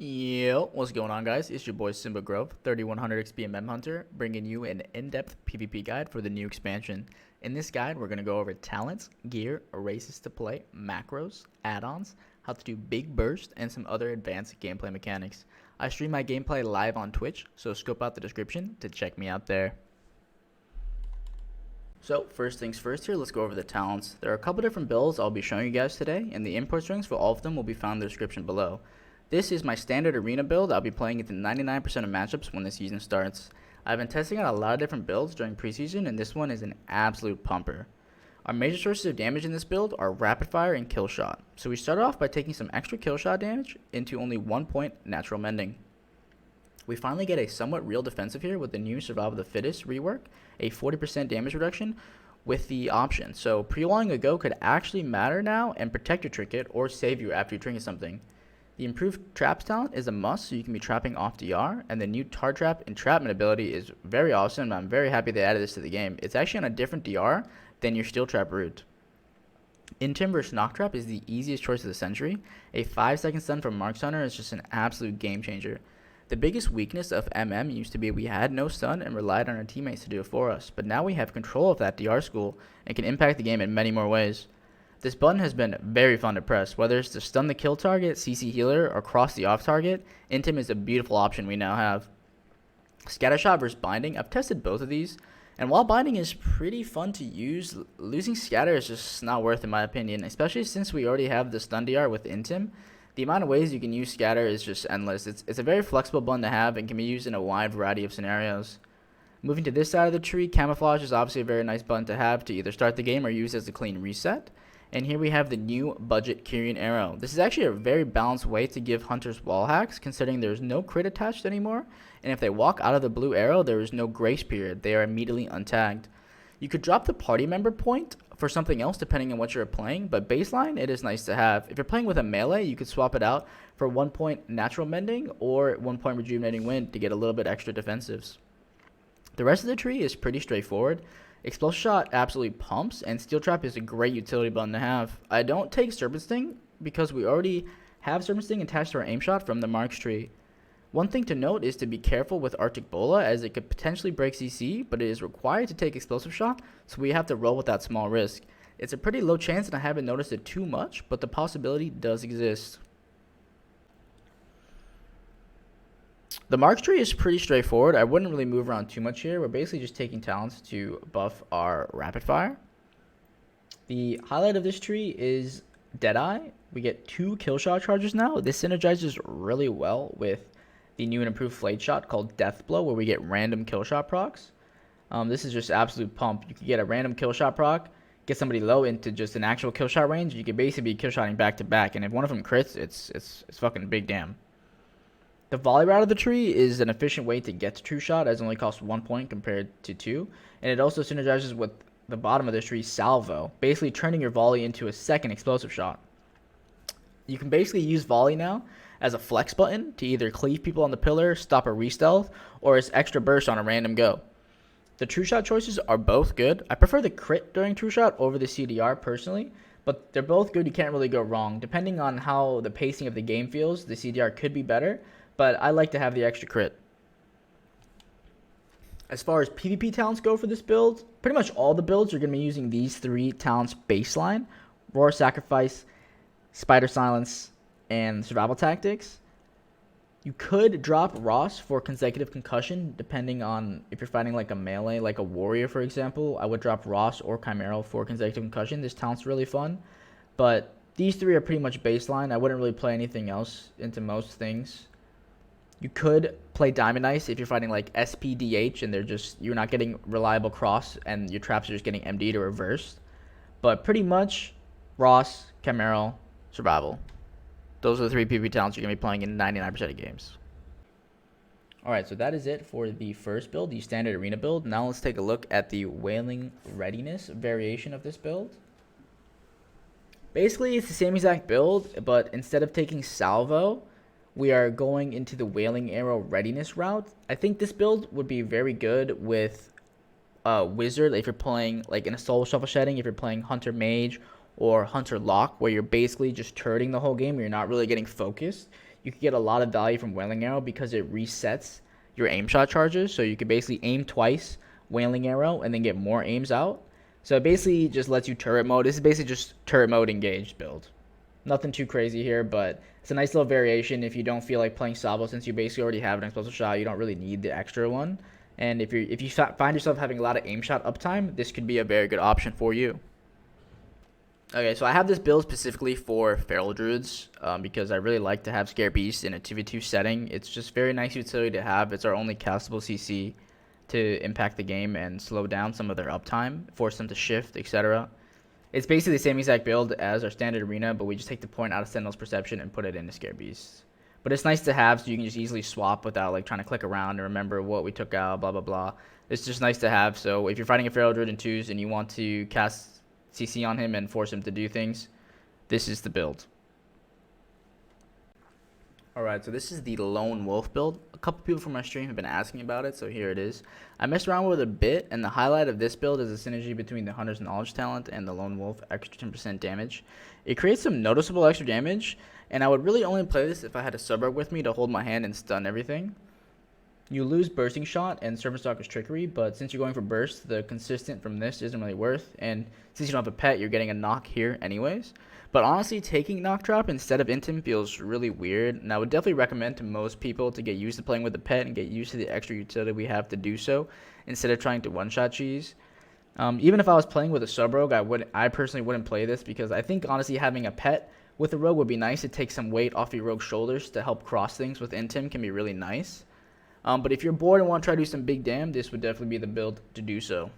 Yo, what's going on, guys? It's your boy Simba Grove, 3100 XP MM Hunter, bringing you an in-depth PvP guide for the new expansion. In this guide, we're going to go over talents, gear, races to play, macros, add-ons, how to do big burst, and some other advanced gameplay mechanics. I stream my gameplay live on Twitch, so scope out the description to check me out there. So, first things first here, let's go over the talents. There are a couple different builds I'll be showing you guys today, and the import strings for all of them will be found in the description below. This is my standard arena build. I'll be playing it in 99% of matchups when the season starts. I've been testing out a lot of different builds during preseason, and this one is an absolute pumper. Our major sources of damage in this build are rapid fire and kill shot. So we start off by taking some extra kill shot damage into only 1 point natural mending. We finally get a somewhat real defensive here with the new Survival of the Fittest rework, a 40% damage reduction with the option. So pre-walling a go could actually matter now and protect your trinket or save you after you trinket something. The improved traps talent is a must, so you can be trapping off DR, and the new tar trap entrapment ability is very awesome. I'm very happy they added this to the game. It's actually on a different DR than your steel trap route. Intim versus knock trap is the easiest choice of the century. A 5-second stun from Mark Stunner is just an absolute game changer. The biggest weakness of MM used to be we had no stun and relied on our teammates to do it for us, but now we have control of that DR school and can impact the game in many more ways. This button has been very fun to press, whether it's to stun the kill target, CC healer, or cross the off target. Intim is a beautiful option we now have. Scattershot versus binding, I've tested both of these, and while binding is pretty fun to use, losing scatter is just not worth in my opinion, especially since we already have the stun DR with Intim. The amount of ways you can use scatter is just endless. It's a very flexible button to have and can be used in a wide variety of scenarios. Moving to this side of the tree, camouflage is obviously a very nice button to have to either start the game or use as a clean reset. And here we have the new budget Kyrian arrow. This is actually a very balanced way to give hunters wall hacks, considering there's no crit attached anymore, and if they walk out of the blue arrow, there is no grace period. They are immediately untagged. You could drop the party member point for something else depending on what you're playing, but baseline, it is nice to have. If you're playing with a melee, you could swap it out for 1 point natural mending or 1 point rejuvenating wind to get a little bit extra defensives. The rest of the tree is pretty straightforward. Explosive Shot absolutely pumps, and Steel Trap is a great utility button to have. I don't take Serpent Sting because we already have Serpent Sting attached to our aim shot from the Marks tree. One thing to note is to be careful with Arctic Bola, as it could potentially break CC, but it is required to take Explosive Shot, so we have to roll with that small risk. It's a pretty low chance and I haven't noticed it too much, but the possibility does exist. The Marks tree is pretty straightforward. I wouldn't really move around too much here. We're basically just taking talents to buff our rapid fire. The highlight of this tree is Deadeye. We get 2 kill shot charges now. This synergizes really well with the new and improved Flayed Shot called Death Blow, where we get random kill shot procs. This is just absolute pump. You can get a random kill shot proc, get somebody low into just an actual kill shot range. You can basically be kill shotting back to back, and if one of them crits, it's fucking big damn. The volley route of the tree is an efficient way to get to true shot, as it only costs 1 point compared to 2, and it also synergizes with the bottom of the tree salvo, basically turning your volley into a second explosive shot. You can basically use volley now as a flex button to either cleave people on the pillar, stop a re-stealth, or as extra burst on a random go. The true shot choices are both good. I prefer the crit during true shot over the CDR personally, but they're both good. You can't really go wrong. Depending on how the pacing of the game feels, the CDR could be better, but I like to have the extra crit. As far as PvP talents go for this build, pretty much all the builds are going to be using these 3 talents baseline: Roar Sacrifice, Spider Silence, and Survival Tactics. You could drop Ross for consecutive concussion, depending on if you're fighting like a melee, like a warrior for example. I would drop Ross or Chimera for consecutive concussion. This talent's really fun, but these 3 are pretty much baseline. I wouldn't really play anything else into most things. You could play Diamond Ice if you're fighting like SPDH and you're not getting reliable cross and your traps are just getting MD'd or reversed. But pretty much Ross, Chimera, Survival. Those are the 3 PvP talents you're going to be playing in 99% of games. Alright, so that is it for the first build, the standard arena build. Now let's take a look at the Wailing Readiness variation of this build. Basically, it's the same exact build, but instead of taking Salvo, we are going into the Wailing Arrow Readiness route. I think this build would be very good with Wizard if you're playing like in a Soul Shuffle setting, if you're playing Hunter Mage or Hunter Lock, where you're basically just turreting the whole game, you're not really getting focused. you can get a lot of value from Wailing Arrow because it resets your aim shot charges. So you can basically aim twice, Wailing Arrow, and then get more aims out. So it basically just lets you turret mode. This is basically just turret mode engaged build. Nothing too crazy here, but it's a nice little variation if you don't feel like playing Sabo, since you basically already have an explosive shot. You don't really need the extra one. And if you find yourself having a lot of aim shot uptime, this could be a very good option for you. Okay, so I have this build specifically for Feral Druids because I really like to have Scare Beast in a 2v2 setting. It's just very nice utility to have. It's our only castable CC to impact the game and slow down some of their uptime, force them to shift, etc. It's basically the same exact build as our standard arena, but we just take the point out of Sentinel's Perception and put it into Scare Beast. But it's nice to have so you can just easily swap without like trying to click around and remember what we took out, blah, blah, blah. It's just nice to have. So if you're fighting a Feral Druid in 2s and you want to cast CC on him and force him to do things, this is the build. Alright, so this is the Lone Wolf build. A couple people from my stream have been asking about it, so here it is. I messed around with it a bit, and the highlight of this build is the synergy between the Hunter's Knowledge talent and the Lone Wolf extra 10% damage. It creates some noticeable extra damage, and I would really only play this if I had a Suburb with me to hold my hand and stun everything. You lose Bursting Shot and Serpent Stalker's Trickery, but since you're going for Burst, the consistent from this isn't really worth, and since you don't have a pet, you're getting a knock here anyways. But honestly, taking Knock Drop instead of Intim feels really weird, and I would definitely recommend to most people to get used to playing with the pet and get used to the extra utility we have to do so, instead of trying to one-shot cheese. Even if I was playing with a Sub-Rogue, I personally wouldn't play this, because I think honestly having a pet with a Rogue would be nice to take some weight off your Rogue's shoulders to help cross things with Intim can be really nice. But if you're bored and want to try to do some big damn, this would definitely be the build to do so.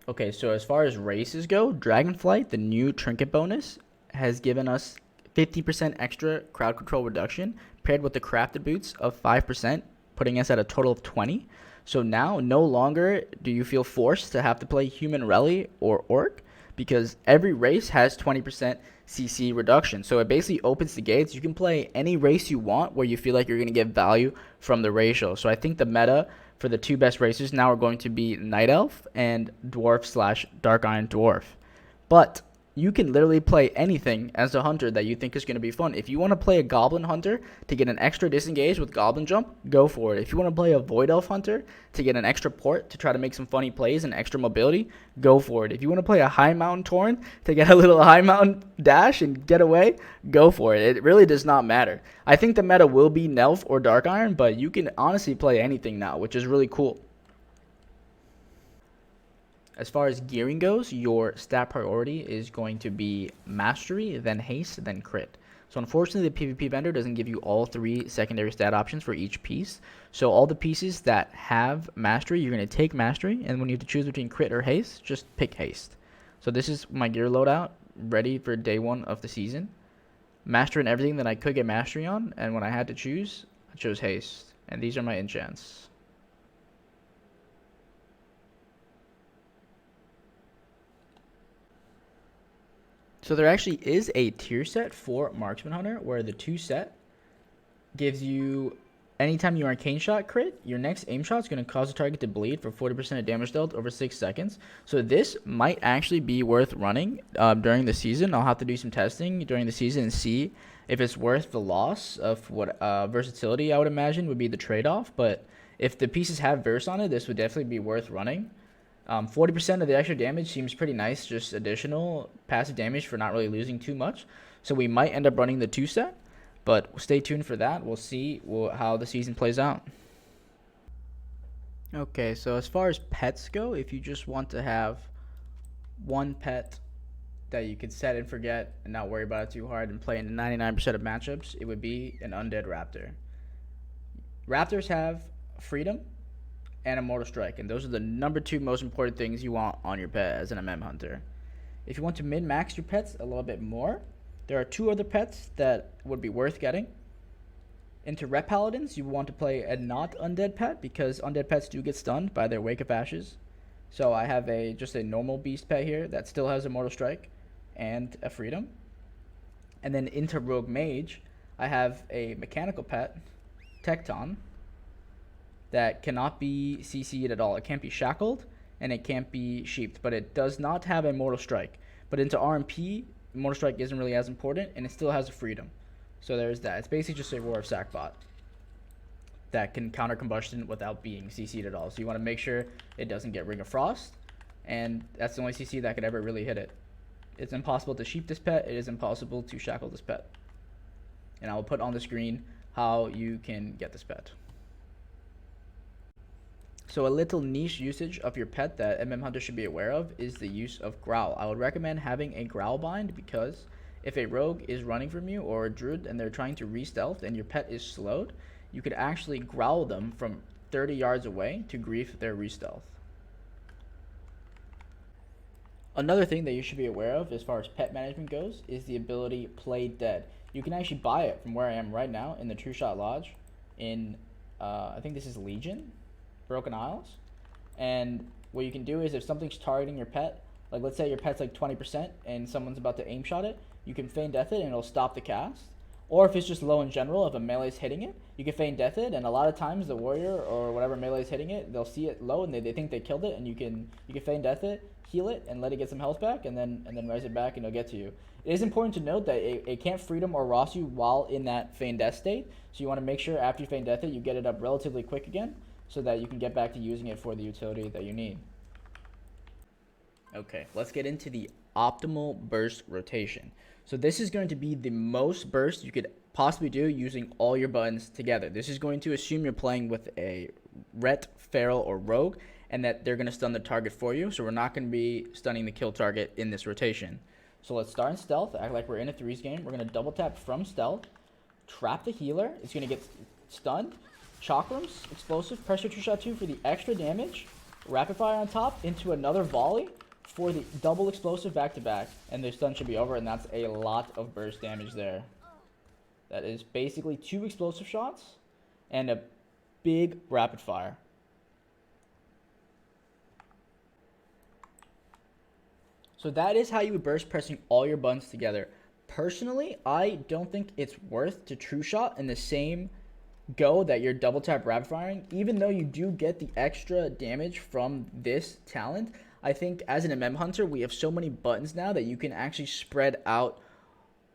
Okay, so as far as races go, Dragonflight, the new trinket bonus, has given us 50% extra crowd control reduction paired with the crafted boots of 5%, putting us at a total of 20. So now, no longer do you feel forced to have to play Human Rally or Orc, because every race has 20% CC reduction. So it basically opens the gates. You can play any race you want where you feel like you're going to get value from the ratio. So I think the meta for the two best races now are going to be Night Elf and Dwarf / Dark Iron Dwarf. But you can literally play anything as a hunter that you think is going to be fun. If you want to play a Goblin Hunter to get an extra disengage with Goblin Jump, go for it. If you want to play a Void Elf Hunter to get an extra port to try to make some funny plays and extra mobility, go for it. If you want to play a High Mountain Tauren to get a little High Mountain dash and get away, go for it. It really does not matter. I think the meta will be Nelf or Dark Iron, but you can honestly play anything now, which is really cool. As far as gearing goes, your stat priority is going to be Mastery, then Haste, then Crit. So unfortunately, the PvP vendor doesn't give you all 3 secondary stat options for each piece. So all the pieces that have Mastery, you're going to take Mastery, and when you have to choose between Crit or Haste, just pick Haste. So this is my gear loadout, ready for day 1 of the season. Master in everything that I could get Mastery on, and when I had to choose, I chose Haste. And these are my enchants. So there actually is a tier set for Marksman Hunter where the 2 set gives you, anytime you arcane shot crit, your next aim shot is going to cause the target to bleed for 40% of damage dealt over 6 seconds. So this might actually be worth running during the season. I'll have to do some testing during the season and see if it's worth the loss of what versatility I would imagine would be the trade-off. But if the pieces have verse on it, this would definitely be worth running. 40% of the extra damage seems pretty nice, just additional passive damage for not really losing too much. So we might end up running the 2 set, but stay tuned for that. We'll see how the season plays out. Okay, so as far as pets go, if you just want to have one pet that you could set and forget and not worry about it too hard and play in 99% of matchups, it would be an Undead Raptor. Raptors have freedom and Immortal Strike, and those are the number 2 most important things you want on your pet as an MM hunter. If you want to min-max your pets a little bit more, there are 2 other pets that would be worth getting. Into Rep Paladins, you want to play a not undead pet, because undead pets do get stunned by their Wake of Ashes. So I have just a normal beast pet here that still has Immortal Strike and a freedom. And then into Rogue Mage, I have a mechanical pet, Tekton, that cannot be CC'd at all. It can't be shackled and it can't be sheeped, but it does not have Immortal Strike. But into RMP, Immortal Strike isn't really as important, and it still has a freedom. So there's that. It's basically just a Roar of Sackbot that can counter combustion without being CC'd at all. So you want to make sure it doesn't get Ring of Frost, and that's the only CC that could ever really hit it. It's impossible to sheep this pet. It is impossible to shackle this pet. And I will put on the screen how you can get this pet. So a little niche usage of your pet that MM Hunter should be aware of is the use of Growl. I would recommend having a Growl bind, because if a rogue is running from you or a druid and they're trying to re-stealth and your pet is slowed, you could actually growl them from 30 yards away to grief their re-stealth. Another thing that you should be aware of as far as pet management goes is the ability Play Dead. You can actually buy it from where I am right now in the True Shot Lodge in, I think this is Legion, Broken Isles. And what you can do is if something's targeting your pet, like let's say your pet's like 20% and someone's about to aim shot it, you can feign death it and it'll stop the cast. Or if it's just low in general, if a melee is hitting it, you can feign death it, and a lot of times the warrior or whatever melee is hitting it, they'll see it low and they think they killed it, and you can feign death it, heal it, and let it get some health back, and then rise it back, and it'll get to you. It is important to note that it can't freedom or Ross you while in that feign death state, so you want to make sure after you feign death it, you get it up relatively quick again, so that you can get back to using it for the utility that you need. Okay, let's get into the optimal burst rotation. So this is going to be the most burst you could possibly do using all your buttons together. This is going to assume you're playing with a Ret, Feral, or Rogue, and that they're going to stun the target for you. So we're not going to be stunning the kill target in this rotation. So let's start in stealth, act like we're in a threes game. We're going to double tap from stealth, trap the healer. It's going to get stunned. Chakrams, explosive, pressure 2-shot 2 for the extra damage. Rapid fire on top into another volley for the double explosive back-to-back, and the stun should be over, and that's a lot of burst damage there. That is basically 2 explosive shots and a big rapid fire. So that is how you would burst pressing all your buttons together. Personally, I don't think it's worth to true shot in the same go that you're double tap rapid firing, even though you do get the extra damage from this talent. I think as an MM Hunter, we have so many buttons now that you can actually spread out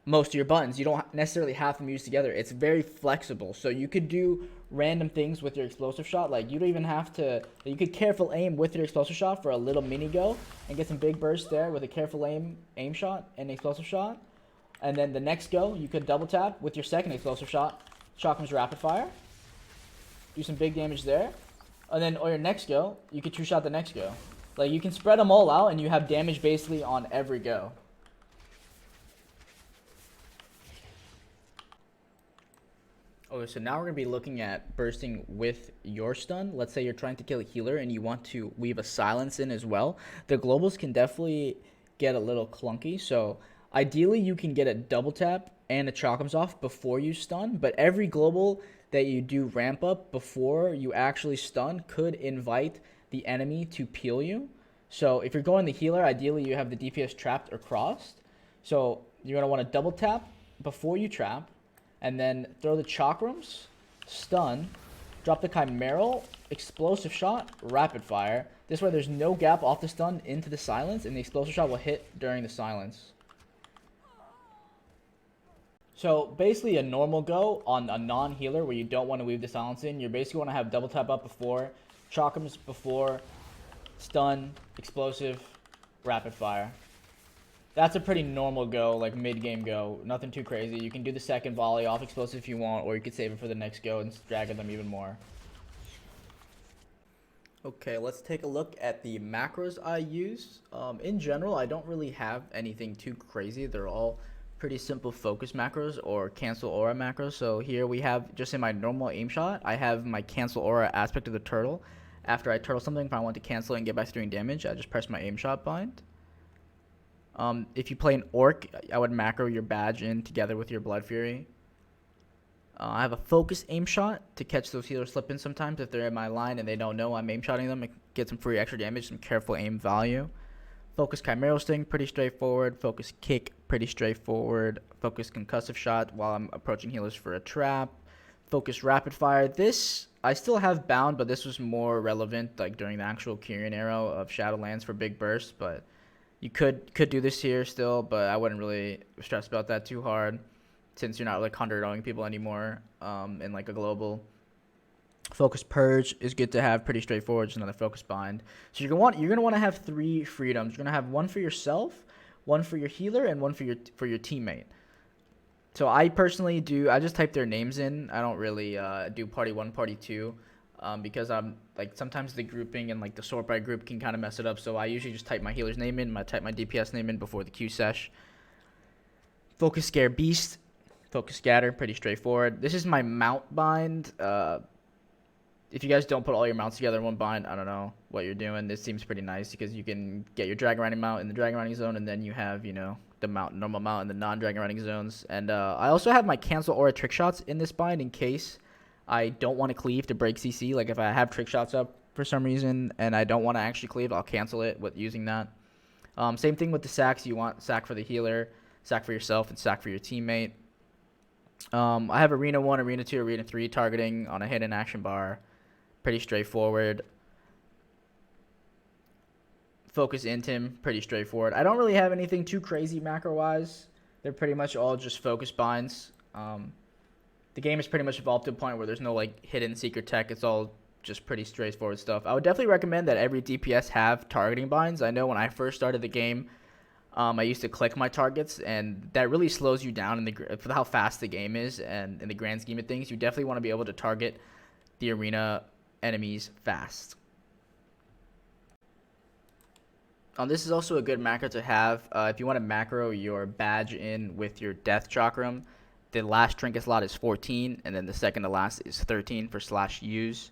most of your buttons. You don't necessarily have them used together. It's very flexible. So you could do random things with your explosive shot. Like you don't even have to, you could careful aim with your explosive shot for a little mini go and get some big bursts there with a careful aim shot and explosive shot. And then the next go, you could double tap with your second explosive shot. Chakrams rapid fire. Do some big damage there. And then on your next go, you could true shot the next go. Like, you can spread them all out, and you have damage basically on every go. Okay, so now we're going to be looking at bursting with your stun. Let's say you're trying to kill a healer, and you want to weave a silence in as well. The globals can definitely get a little clunky, so ideally you can get a double tap and a chakrams off before you stun, but every global that you do ramp up before you actually stun could invite the enemy to peel you. So if you're going the healer, ideally you have the DPS trapped or crossed. So you're going to want to double tap before you trap, and then throw the chakrams, stun, drop the chimeral, explosive shot, rapid fire. This way there's no gap off the stun into the silence, and the explosive shot will hit during the silence. So basically a normal go on a non-healer where you don't want to weave the silence in, you basically want to have double tap up before, chakrams before, stun, explosive, rapid fire. That's a pretty normal go, like mid-game go. Nothing too crazy. You can do the second volley off explosive if you want, or you could save it for the next go and drag them even more. Okay, let's take a look at the macros I use. In general, I don't really have anything too crazy. They're all pretty simple focus macros or cancel aura macros. So here we have, just in my normal aim shot, I have my cancel aura aspect of the turtle. After I turtle something, if I want to cancel it and get back to doing damage, I just press my aim shot bind. If you play an orc, I would macro your badge in together with your blood fury. I have a focus aim shot to catch those healers slip in sometimes if they're in my line and they don't know I'm aim shotting them. It gets some free extra damage, some careful aim value. Focus chimeral sting, pretty straightforward. Focus kick, pretty straightforward. Focus concussive shot while I'm approaching healers for a trap. Focus rapid fire. This I still have bound, but this was more relevant like during the actual Kyrian era of Shadowlands for big bursts. But you could do this here still, but I wouldn't really stress about that too hard. since you're not like 100-0ing people anymore in like a global. Focus Purge is good to have, pretty straightforward, just another focus bind. So you're gonna want to have 3 freedoms. You're gonna have one for yourself, one for your healer, and one for your teammate. So I personally I just type their names in. I don't really do party 1, party 2, because I'm like sometimes the grouping and like the sort by group can kind of mess it up. So I usually just type my healer's name in, type my DPS name in before the Q sesh. Focus Scare Beast, Focus Scatter, pretty straightforward. This is my mount bind. If you guys don't put all your mounts together in one bind, I don't know what you're doing. This seems pretty nice because you can get your dragon riding mount in the dragon riding zone, and then you have, you know, the normal mount in the non-dragon riding zones. And I also have my cancel aura trick shots in this bind in case I don't want to cleave to break CC. Like if I have trick shots up for some reason and I don't want to actually cleave, I'll cancel it with using that. Same thing with the sacks. You want sack for the healer, sack for yourself, and sack for your teammate. I have Arena 1, Arena 2, Arena 3 targeting on a hidden action bar. Pretty straightforward. Focus Intim, pretty straightforward. I don't really have anything too crazy macro-wise. They're pretty much all just focus binds. The game is pretty much evolved to a point where there's no like hidden secret tech. It's all just pretty straightforward stuff. I would definitely recommend that every DPS have targeting binds. I know when I first started the game, I used to click my targets, and that really slows you down for how fast the game is. And in the grand scheme of things, you definitely want to be able to target the arena enemies fast. This is also a good macro to have if you want to macro your badge in with your death chakram. The last trinket slot is 14, and then the second to last is 13 for /use.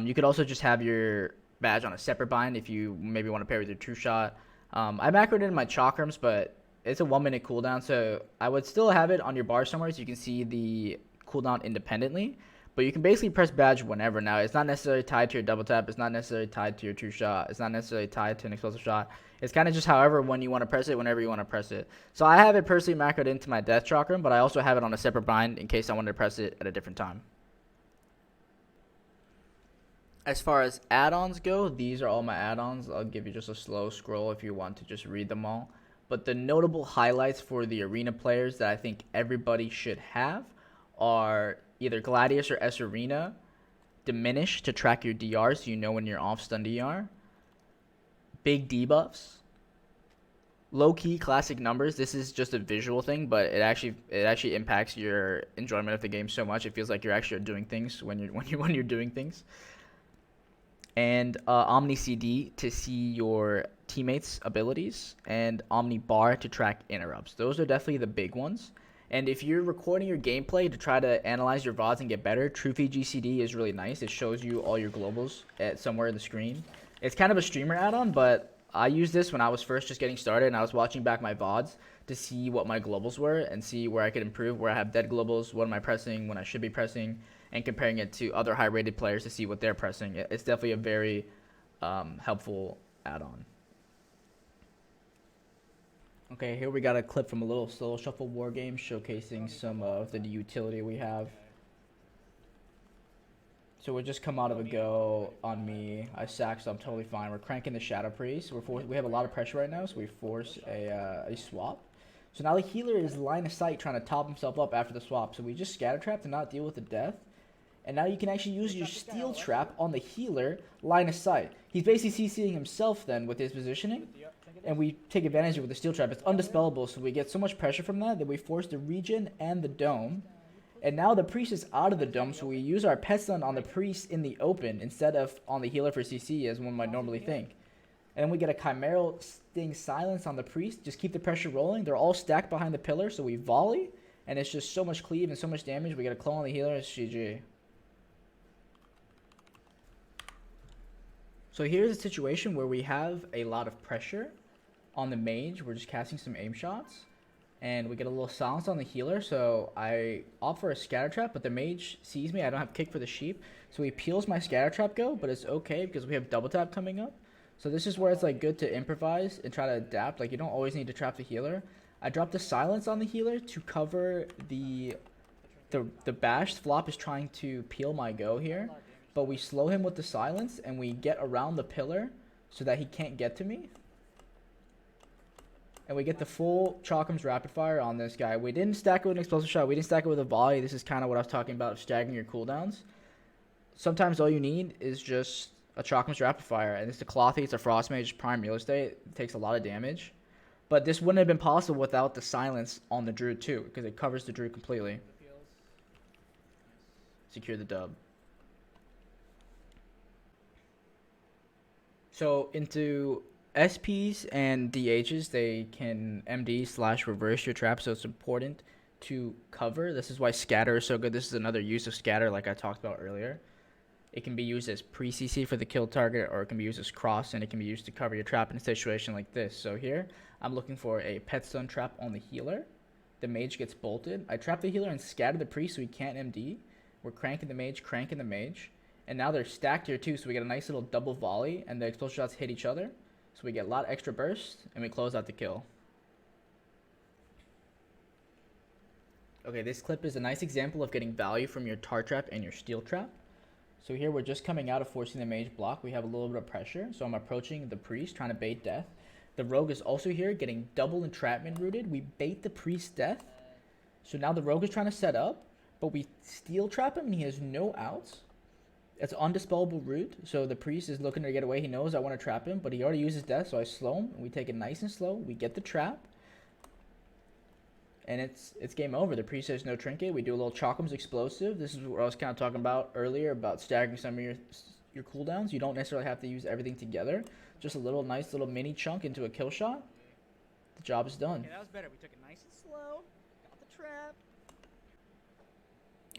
You could also just have your badge on a separate bind if you maybe want to pair with your true shot. I macroed it in my chakrams, but it's a 1-minute cooldown, so I would still have it on your bar somewhere so you can see the cooldown independently. But you can basically press badge whenever now. It's not necessarily tied to your double tap. It's not necessarily tied to your true shot. It's not necessarily tied to an explosive shot. It's kind of just however when you want to press it, whenever you want to press it. So I have it personally macroed into my death chakram, but I also have it on a separate bind in case I wanted to press it at a different time. As far as add-ons go, these are all my add-ons. I'll give you just a slow scroll if you want to just read them all. But the notable highlights for the arena players that I think everybody should have are either Gladius or S Arena, Diminish to track your DR so you know when you're off stun DR, big debuffs, low-key classic numbers. This is just a visual thing, but it actually impacts your enjoyment of the game so much. It feels like you're actually doing things when you're doing things. And Omni CD to see your teammates' abilities, and Omni Bar to track interrupts. Those are definitely the big ones. And if you're recording your gameplay to try to analyze your VODs and get better, TrueFeed GCD is really nice. It shows you all your globals at somewhere in the screen. It's kind of a streamer add-on, but I used this when I was first just getting started, and I was watching back my VODs to see what my globals were and see where I could improve, where I have dead globals, what am I pressing, when I should be pressing, and comparing it to other high-rated players to see what they're pressing. It's definitely a very helpful add-on. Okay, here we got a clip from a little solo shuffle war game showcasing some of the utility we have. So we just come out of a go on me. I sack, so I'm totally fine. We're cranking the Shadow Priest. We have a lot of pressure right now, so we force a swap. So now the healer is line of sight trying to top himself up after the swap. So we just scatter trap to not deal with the death. And now you can actually use your steel trap on the healer line of sight. He's basically CCing himself then with his positioning. And we take advantage of it with the steel trap. It's undispellable, so we get so much pressure from that we force the regen and the dome. And now the priest is out of the dome, so we use our pet stun on the priest in the open instead of on the healer for CC as one might normally think. And then we get a chimeral sting silence on the priest. Just keep the pressure rolling. They're all stacked behind the pillar, so we volley. And it's just so much cleave and so much damage. We get a clone on the healer. It's GG. So here's a situation where we have a lot of pressure on the mage. We're just casting some aim shots. And we get a little silence on the healer, so I opt for a scatter trap, but the mage sees me. I don't have kick for the sheep, so he peels my scatter trap go, but it's okay because we have double tap coming up. So this is where it's like good to improvise and try to adapt. Like you don't always need to trap the healer. I dropped the silence on the healer to cover the bash. Flop is trying to peel my go here, but we slow him with the silence and we get around the pillar so that he can't get to me. and we get the full Chalkham's Rapid Fire on this guy. We didn't stack it with an explosive shot. We didn't stack it with a volley. This is kind of what I was talking about, staggering your cooldowns. Sometimes all you need is just a Chalkham's Rapid Fire, and it's the Clothy, it's a Frost Mage, prime real estate. It takes a lot of damage. But this wouldn't have been possible without the silence on the Druid too, because it covers the Druid completely. Secure the dub. So into SPs and DHs, they can MD/reverse your trap, so it's important to cover. This is why scatter is so good. This is another use of scatter like I talked about earlier. It can be used as pre-CC for the kill target, or it can be used as cross, and it can be used to cover your trap in a situation like this. So here, I'm looking for a pet stun trap on the healer. The mage gets bolted. I trap the healer and scatter the priest so he can't MD. We're cranking the mage. And now they're stacked here too, so we get a nice little double volley, and the explosive shots hit each other. So we get a lot of extra burst, and we close out the kill. Okay, this clip is a nice example of getting value from your tar trap and your steel trap. So here we're just coming out of forcing the mage block. We have a little bit of pressure, so I'm approaching the priest, trying to bait death. The rogue is also here, getting double entrapment rooted. We bait the priest death. So now the rogue is trying to set up, but we steel trap him, and he has no outs. It's undispellable root, so the priest is looking to get away. He knows I want to trap him, but he already uses death, so I slow him, and we take it nice and slow. We get the trap, and it's game over. The priest has no trinket. We do a little Chalkham's explosive. This is what I was kind of talking about earlier, about staggering some of your cooldowns. You don't necessarily have to use everything together. Just a little nice little mini chunk into a kill shot. The job is done. Okay, that was better. We took it nice and slow. Got the trap.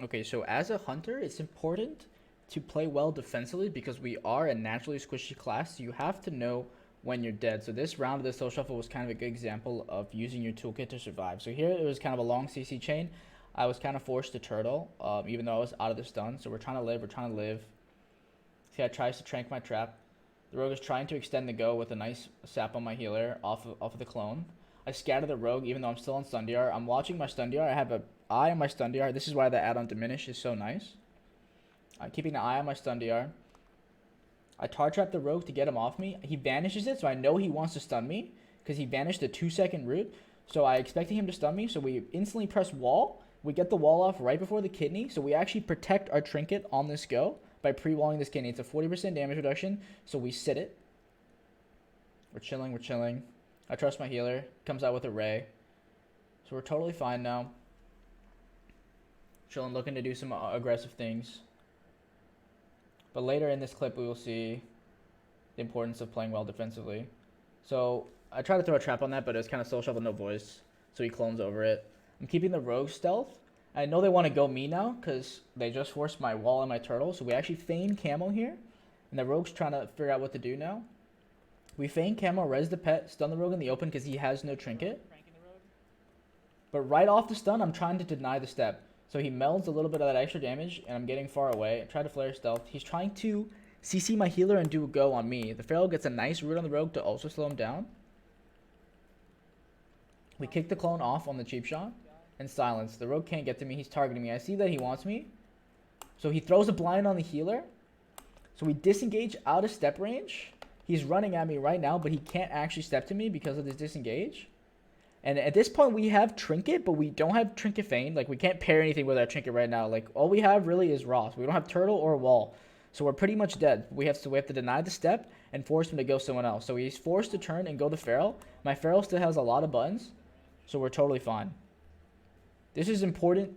Okay, so as a hunter, it's important to play well defensively because we are a naturally squishy class. So you have to know when you're dead. So this round of the Soul Shuffle was kind of a good example of using your toolkit to survive. So here it was kind of a long CC chain. I was kind of forced to turtle, even though I was out of the stun. So we're trying to live. See, I tries to trank my trap. The rogue is trying to extend the go with a nice sap on my healer off of the clone. I scatter the rogue even though I'm still on stun DR. I'm watching my stun DR. I have an eye on my stun DR. This is why the add-on diminish is so nice. I'm keeping an eye on my stun DR. I tar trap the rogue to get him off me. He vanishes it, so I know he wants to stun me because he vanished the 2-second root. So I expected him to stun me, so we instantly press wall. We get the wall off right before the kidney, so we actually protect our trinket on this go by pre-walling this kidney. It's a 40% damage reduction, so we sit it. We're chilling. I trust my healer. Comes out with a ray. So we're totally fine now. Chilling, looking to do some aggressive things. But later in this clip, we will see the importance of playing well defensively. So I tried to throw a trap on that, but it was kind of Soul Shuffle, no voice. So he clones over it. I'm keeping the rogue stealth. I know they want to go me now because they just forced my wall and my turtle. So we actually feign camo here. And the rogue's trying to figure out what to do now. We feign camo, res the pet, stun the rogue in the open because he has no trinket. But right off the stun, I'm trying to deny the step. So he melds a little bit of that extra damage, and I'm getting far away. I try to flare stealth. He's trying to CC my healer and do a go on me. The Pharaoh gets a nice root on the rogue to also slow him down. We kick the clone off on the cheap shot and silence. The rogue can't get to me. He's targeting me. I see that he wants me. So he throws a blind on the healer. So we disengage out of step range. He's running at me right now, but he can't actually step to me because of this disengage. And at this point, we have Trinket, but we don't have Trinket Feign. Like, we can't pair anything with our Trinket right now. Like, all we have really is Ross. We don't have Turtle or Wall. So we're pretty much dead. We have to deny the step and force him to go someone else. So he's forced to turn and go the Feral. My Feral still has a lot of buttons, so we're totally fine. This is important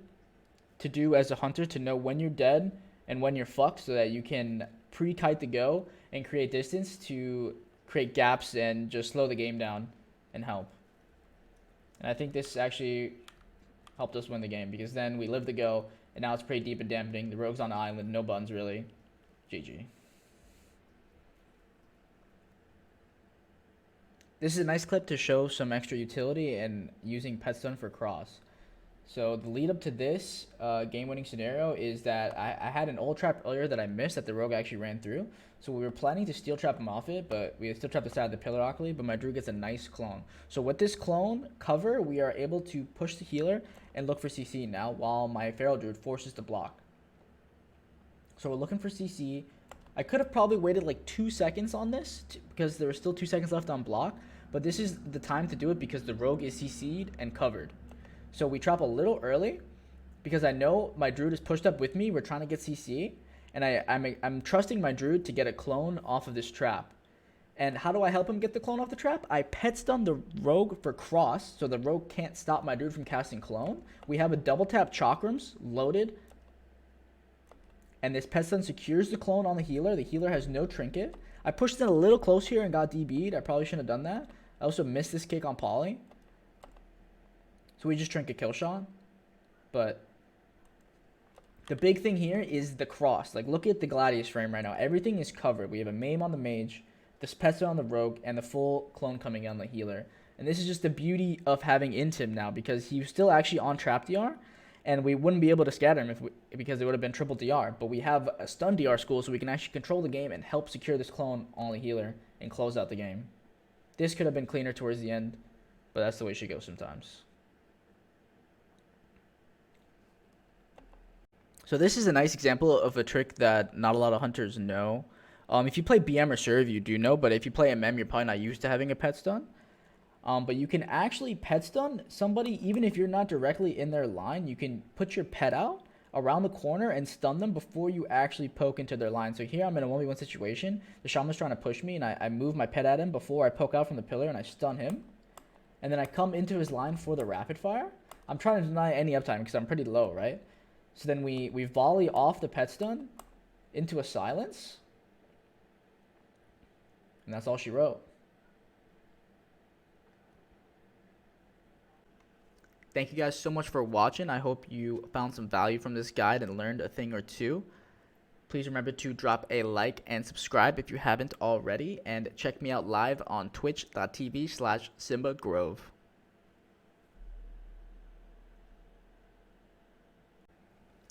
to do as a hunter, to know when you're dead and when you're fucked so that you can pre-kite the go and create distance to create gaps and just slow the game down and help. And I think this actually helped us win the game because then we lived the go, and now it's pretty deep and dampening. The rogue's on the island, no buns really. GG. This is a nice clip to show some extra utility and using Pet Stun for cross. So the lead up to this game-winning scenario is that I had an old trap earlier that I missed that the rogue actually ran through. So we were planning to steel trap him off it, but we still trapped the side of the pillar awkwardly, but my Druid gets a nice clone. So with this clone cover, we are able to push the healer and look for CC now while my Feral Druid forces the block. So we're looking for CC. I could have probably waited like 2 seconds on this because there were still 2 seconds left on block, but this is the time to do it because the rogue is CC'd and covered. So we trap a little early because I know my druid is pushed up with me. We're trying to get CC, and I'm trusting my druid to get a clone off of this trap. And how do I help him get the clone off the trap? I pet stun the rogue for cross, so the rogue can't stop my druid from casting clone. We have a double tap chakrams loaded, and this pet stun secures the clone on the healer. The healer has no trinket. I pushed in a little close here and got DB'd. I probably shouldn't have done that. I also missed this kick on Poly. So we just trinket kill shot. But the big thing here is the cross. Like, look at the Gladius frame right now. Everything is covered. We have a maim on the mage, this pet stun on the rogue, and the full clone coming on the healer. And this is just the beauty of having Intim now, because he's still actually on trap DR. And we wouldn't be able to scatter him because it would have been triple DR. But we have a stun DR school, so we can actually control the game and help secure this clone on the healer and close out the game. This could have been cleaner towards the end, but that's the way she goes sometimes. So this is a nice example of a trick that not a lot of hunters know. If you play BM or Serve, you do know, but if you play MM, you're probably not used to having a pet stun. But you can actually pet stun somebody even if you're not directly in their line. You can put your pet out around the corner and stun them before you actually poke into their line. So here I'm in a 1v1 situation. The shaman's trying to push me, and I move my pet at him before I poke out from the pillar, and I stun him. And then I come into his line for the rapid fire. I'm trying to deny any uptime because I'm pretty low, right? So then we volley off the pet stun into a silence. And that's all she wrote. Thank you guys so much for watching. I hope you found some value from this guide and learned a thing or two. Please remember to drop a like and subscribe if you haven't already. And check me out live on twitch.tv/SimbaGrove.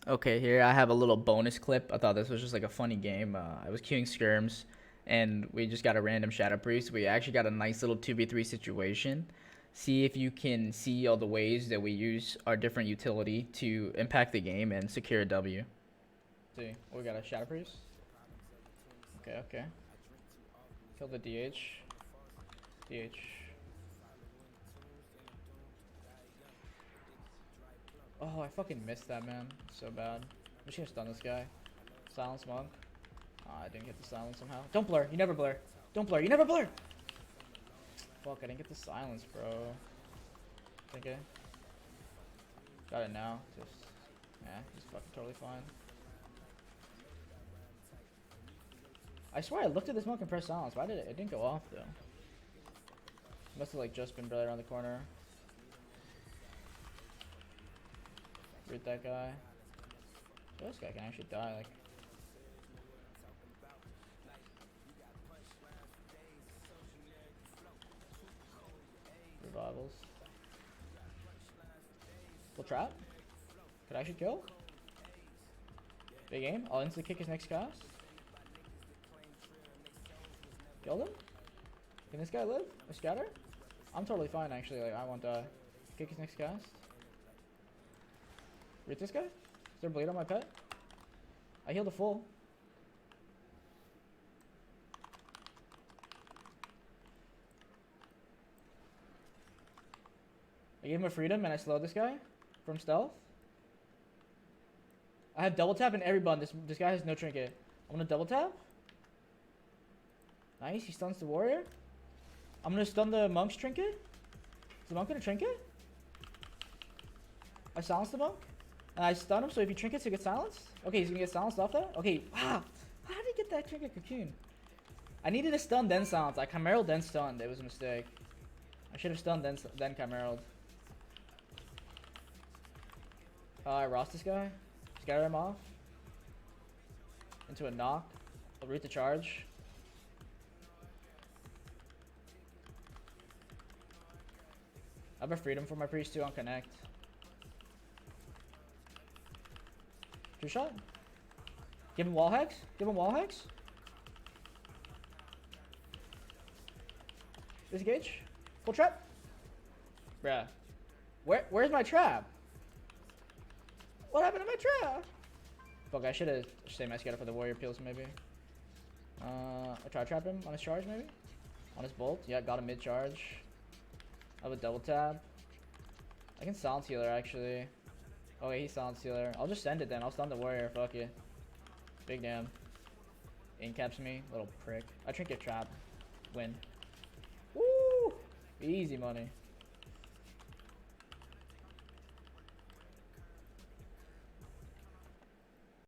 Okay, here I have a little bonus clip. I thought this was just like a funny game. I was queuing skirms, and we just got a random Shadow Priest. We actually got a nice little 2v3 situation. See if you can see all the ways that we use our different utility to impact the game and secure a W. See, we got a Shadow Priest. Okay. Kill the DH. Oh, I fucking missed that, man. So bad. I'm just gonna stun this guy. Silence monk. Oh, I didn't get the silence somehow. Don't blur. You never blur. Don't blur. You never blur. Fuck, I didn't get the silence, bro. Okay. Got it now. He's fucking totally fine. I swear I looked at this monk and pressed silence. Why did it? It didn't go off, though. Must have, like, just been right around the corner. Root that guy. So this guy can actually die, like. Revivals. Full trap. Could I actually kill? Big aim. I'll instantly kick his next cast. Killed him? Can this guy live? A scatter? I'm totally fine actually, like I won't die. Kick his next cast. Root this guy? Is there a bleed on my pet? I healed a full. I gave him a freedom and I slowed this guy from stealth. I have double tap in every button. This guy has no trinket. I'm gonna double tap. Nice, he stuns the warrior. I'm gonna stun the monk's trinket. Is the monk gonna trinket? I silenced the monk. And I stun him, so if he trinkets, he gets silenced. Okay, he's gonna get silenced off that. Okay, wow. How did he get that trinket cocoon? I needed to stun, then silence. I chimeraled, then stunned. It was a mistake. I should have stunned, then chimeraled. I Ross this guy. Scatter him off. Into a knock. I'll root the charge. I have a freedom for my priest too on connect. Two shot. Give him wall hex. Give him wall hex. Disengage. Full trap. Bruh. Where's my trap? What happened to my trap? Fuck, I should have saved my scatter for the warrior peels maybe. I try to trap him on his charge maybe. On his bolt. Yeah, got a mid charge. I have a double tap. I can silence healer actually. Oh wait, he's silence healer. I'll just send it then. I'll stun the warrior. Fuck it. Big damn. Incaps me. Little prick. I trinket trap. Win. Woo! Easy money.